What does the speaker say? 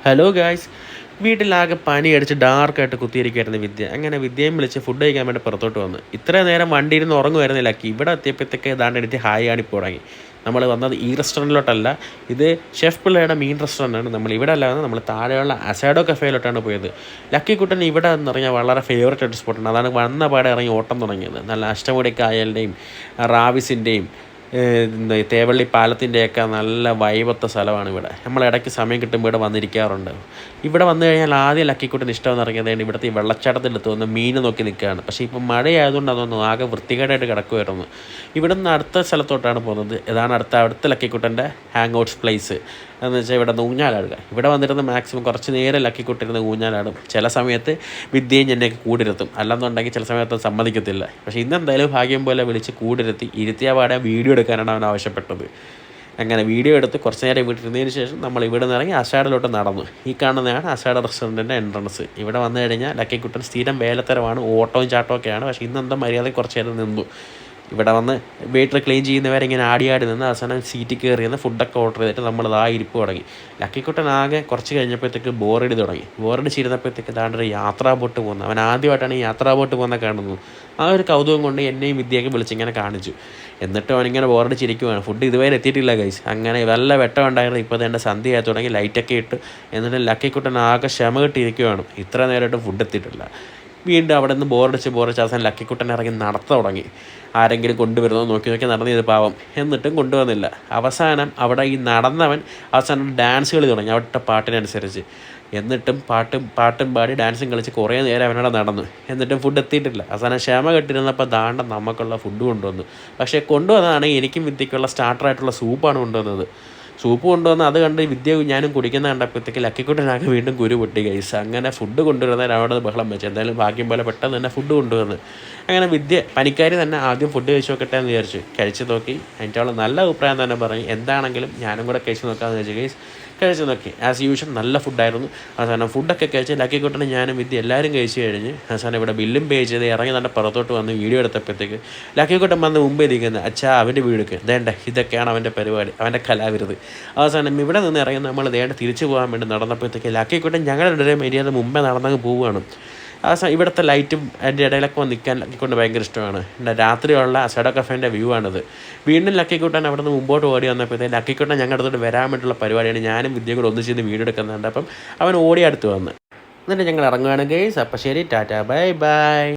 Hello guys, വീട്ടിലാകെ പനിയടിച്ച് ഡാർക്കായിട്ട് കുത്തിയിരിക്കുകയായിരുന്നു വിദ്യ. അങ്ങനെ വിദ്യയും വിളിച്ച് ഫുഡ് കഴിക്കാൻ വേണ്ടി പുറത്തോട്ട് വന്നു. ഇത്രയും നേരം വണ്ടി ഇരുന്ന് ഉറങ്ങുമായിരുന്നു ലക്കി. ഇവിടെ എത്തിയപ്പോഴത്തേക്ക് ഏതാണ്ട് എടുത്ത് ഹായ് കാണിപ്പ് തുടങ്ങി. നമ്മൾ വന്നത് ഈ റെസ്റ്റോറൻറ്റിലോട്ടല്ല, ഇത് ഷെഫ് പിള്ളയുടെ മീൻ റെസ്റ്റോറൻ്റാണ്. നമ്മൾ ഇവിടെ അല്ലാതെ നമ്മൾ താഴെയുള്ള അസാഡോ കഫേയിലോട്ടാണ് പോയത്. ലക്കി കുട്ടൻ ഇവിടെ എന്ന് പറഞ്ഞാൽ വളരെ ഫേവററ്റ് ആയിട്ട് സ്പോട്ടാണ്. അതാണ് വന്ന പാടെ ഇറങ്ങി ഓട്ടം തുടങ്ങിയത്. നല്ല അഷ്ടമുടി കായലിൻ്റെയും റാവിസിൻ്റെയും തേവള്ളി പാലത്തിൻ്റെയൊക്കെ നല്ല വൈബത്ത സ്ഥലമാണ് ഇവിടെ. നമ്മൾ ഇടയ്ക്ക് സമയം കിട്ടുമ്പോൾ ഇവിടെ വന്നിരിക്കാറുണ്ട്. ഇവിടെ വന്നു കഴിഞ്ഞാൽ ആദ്യം ലക്കിക്കുട്ടിന് ഇഷ്ടമെന്ന് ഇറങ്ങിയതുകൊണ്ട് ഇവിടുത്തെ ഈ വെള്ളച്ചാട്ടത്തിലെടുത്ത് വന്ന് മീൻ നോക്കി നിൽക്കുകയാണ്. പക്ഷേ ഇപ്പം മഴയായതുകൊണ്ട് അതൊന്നും ആകെ വൃത്തികേടായിട്ട് കിടക്കുമായിരുന്നു. ഇവിടെ നിന്ന് അടുത്ത സ്ഥലത്തോട്ടാണ് പോകുന്നത്. ഇതാണ് അടുത്ത ലക്കിക്കുട്ടൻ്റെ ഹാങ് ഔട്ട്സ് പ്ലേസ് എന്ന് വെച്ചാൽ ഇവിടെ നിന്ന് ഊഞ്ഞാലാടുക. ഇവിടെ വന്നിരുന്ന് മാക്സിമം കുറച്ച് നേരം ലക്കിക്കുട്ടിരുന്ന് ഊഞ്ഞാലാടും. ചില സമയത്ത് വിദ്യയും എന്നെയൊക്കെ കൂടിരുത്തും, അല്ലെന്നുണ്ടെങ്കിൽ ചില സമയത്ത് സമ്മതിക്കത്തില്ല. പക്ഷേ ഇന്നെന്തായാലും ഭാഗ്യം പോലെ വിളിച്ച് കൂടിരുത്തി ഇരുത്തിയ പാടെ വീഡിയോ എടുക്കാനാണ് അവൻ ആവശ്യപ്പെട്ടത്. അങ്ങനെ വീഡിയോ എടുത്ത് കുറച്ച് നേരം വീട്ടിലിരുന്നതിന് ശേഷം നമ്മൾ ഇവിടെ നിന്ന് ഇറങ്ങി അസാഡിലോട്ട് നടന്നു. ഈ കാണുന്നതാണ് അസാഡ് റെസ്റ്റോറൻറ്റിൻ്റെ എൻട്രൻസ്. ഇവിടെ വന്നു കഴിഞ്ഞാൽ ലക്കിക്കുട്ടൻ സ്ഥിരം വേലത്തരമാണ്, ഓട്ടവും ചാട്ടമൊക്കെയാണ്. പക്ഷേ ഇന്നെന്തോ മര്യാദ കുറച്ച് നേരം നിന്നു. ഇവിടെ വന്ന് വെയിറ്റർ ക്ലീൻ ചെയ്യുന്നവരെ ഇങ്ങനെ ആടി നിന്ന് അവസാനം സീറ്റിൽ കയറി നിന്ന് ഫുഡൊക്കെ ഓർഡർ ചെയ്തിട്ട് നമ്മൾ ഇരിപ്പ് തുടങ്ങി. ലക്കിക്കുട്ടൻ ആകെ കുറച്ച് കഴിഞ്ഞപ്പോഴത്തേക്ക് ബോറടി തുടങ്ങി. ബോറടിച്ചിരുന്നപ്പോഴത്തേക്ക് ഒരു യാത്രാ ബോട്ട് പോകുന്നത്. അവൻ ആദ്യമായിട്ടാണ് ഈ യാത്രാ ബോട്ട് പോകുന്നത് കാണുന്നത്. ആ ഒരു കൗതുകം കൊണ്ട് എന്നെയും വിദ്യയൊക്കെ വിളിച്ചിങ്ങനെ കാണിച്ചു. എന്നിട്ടും അവനിങ്ങനെ ബോറടിച്ചിരിക്കുവാണ്. ഫുഡ് ഇതുവരെ എത്തിയിട്ടില്ല ഗൈസ്. അങ്ങനെ വല്ല വെട്ടം ഉണ്ടായിരുന്നു. ഇപ്പോൾ എൻ്റെ സന്ധ്യ ആയി തുടങ്ങി, ലൈറ്റൊക്കെ ഇട്ട്. എന്നിട്ട് ലക്കിക്കുട്ടൻ ആകെ ക്ഷമ കിട്ടിയിരിക്കുവാണ്. ഇത്ര നേരമായിട്ട് ഫുഡ് എത്തിയിട്ടില്ല. വീണ്ടും അവിടെ നിന്ന് ബോറടിച്ച് അവസാനം ലക്കിക്കുട്ടൻ ഇറങ്ങി നടത്ത തുടങ്ങി. ആരെങ്കിലും കൊണ്ടുവരുന്നോ നോക്കി നടന്നു ചെയ്ത് പാവം. എന്നിട്ടും കൊണ്ടുവന്നില്ല. അവസാനം അവിടെ ഈ നടന്നവൻ അവസാനം ഡാൻസ് കളി തുടങ്ങി അവിടുത്തെ പാട്ടിനനുസരിച്ച്. എന്നിട്ടും പാട്ടും പാടി ഡാൻസും കളിച്ച് കുറേ നേരം അവനോട് നടന്നു. എന്നിട്ടും ഫുഡ് എത്തിയിട്ടില്ല. അവസാനം ക്ഷമ കെട്ടിരുന്നപ്പോൾ ദാണ്ട നമുക്കുള്ള ഫുഡ് കൊണ്ടുവന്നു. പക്ഷേ കൊണ്ടുവന്നതാണ് എനിക്കും വിദ്യയ്ക്കുള്ള സ്റ്റാർട്ടറായിട്ടുള്ള സൂപ്പാണ് കൊണ്ടുവന്നത്. സൂപ്പ് കൊണ്ടുവന്ന് അത് കണ്ട് വിദ്യ ഞാനും കുടിക്കുന്ന കണ്ടപ്പോഴത്തേക്ക് ലക്കിക്കുട്ടനാകെ വീണ്ടും കുരു പൊട്ടി ഗൈസ്. അങ്ങനെ ഫുഡ് കൊണ്ടുവരുന്നതിന് അവിടെ ബഹളം വെച്ച്. എന്തായാലും ഭാഗ്യം പോലെ പെട്ടെന്ന് തന്നെ ഫുഡ് കൊണ്ടുവന്ന്. അങ്ങനെ വിദ്യ പനിക്കാരി തന്നെ ആദ്യം ഫുഡ് കഴിച്ച് നോക്കട്ടെ എന്ന് വിചാരിച്ചു. കഴിച്ച് നോക്കി. അതിൻ്റെ അവൾ നല്ല അഭിപ്രായം തന്നെ പറഞ്ഞു. എന്താണെങ്കിലും ഞാനും കൂടെ കഴിച്ച് നോക്കാമെന്ന് വിചാരിച്ചു ഗൈസ്. കഴിച്ച് നോക്കി. ആസ് യൂഷ്വൽ നല്ല ഫുഡായിരുന്നു. അവസാനം ഫുഡൊക്കെ കഴിച്ച് ലക്കിക്കുട്ടനെ ഞാനും വിദ്യ എല്ലാവരും കഴിച്ച് കഴിഞ്ഞ് അവസാനം ഇവിടെ ബില്ലും പേ ചെയ്ത് ഇറങ്ങി തന്നെ പുറത്തോട്ട് വന്ന് വീഡിയോ എടുത്തപ്പോഴത്തേക്ക് ലക്കിക്കുട്ടൻ വന്ന് മുമ്പേ ഇരിക്കുന്നത് അച്ഛാ അവൻ്റെ വീടൊക്കെ വേണ്ട, ഇതൊക്കെയാണ് അവൻ്റെ പരിപാടി, അവൻ്റെ കലാവിരുത്. അവസാനം ഇവിടെ നിന്ന് ഇറങ്ങി നമ്മൾ നേരെ തിരിച്ചു പോകാൻ വേണ്ടി നടന്നപ്പോഴത്തേക്ക് ലക്കിക്കുട്ടൻ ഞങ്ങളുടെ ഇടയിൽ മര്യാദ മുമ്പേ നടന്നങ്ങ് പോവുകയാണ്. അവസാനം ഇവിടുത്തെ ലൈറ്റും അതിൻ്റെ ഇടയിലൊക്കെ വന്ന് നിൽക്കാൻ ലക്കിക്കൊണ്ട് ഭയങ്കര ഇഷ്ടമാണ്. എൻ്റെ രാത്രിയുള്ള അസാഡോ കഫേൻ്റെ വ്യൂ ആണിത്. വീണ്ടും ലക്കിക്കുട്ടൻ അവിടെ നിന്ന് മുമ്പോട്ട് ഓടി വന്നപ്പോഴത്തേക്ക് ലക്കിക്കുട്ടൻ ഞങ്ങളുടെ അടുത്തോട്ട് വരാൻ വേണ്ടിയുള്ള പരിപാടിയാണ്. ഞാനും വിദ്യയും കൂടെ ഒന്നിച്ച് വീഡിയോ എടുക്കുന്നുണ്ട്. അപ്പം അവൻ ഓടി അടുത്ത് വന്ന് എന്നിട്ട് ഞങ്ങൾ ഇറങ്ങുകയാണ് ഗൈസ്. അപ്പം ശരി, ടാറ്റ, ബൈ ബൈ.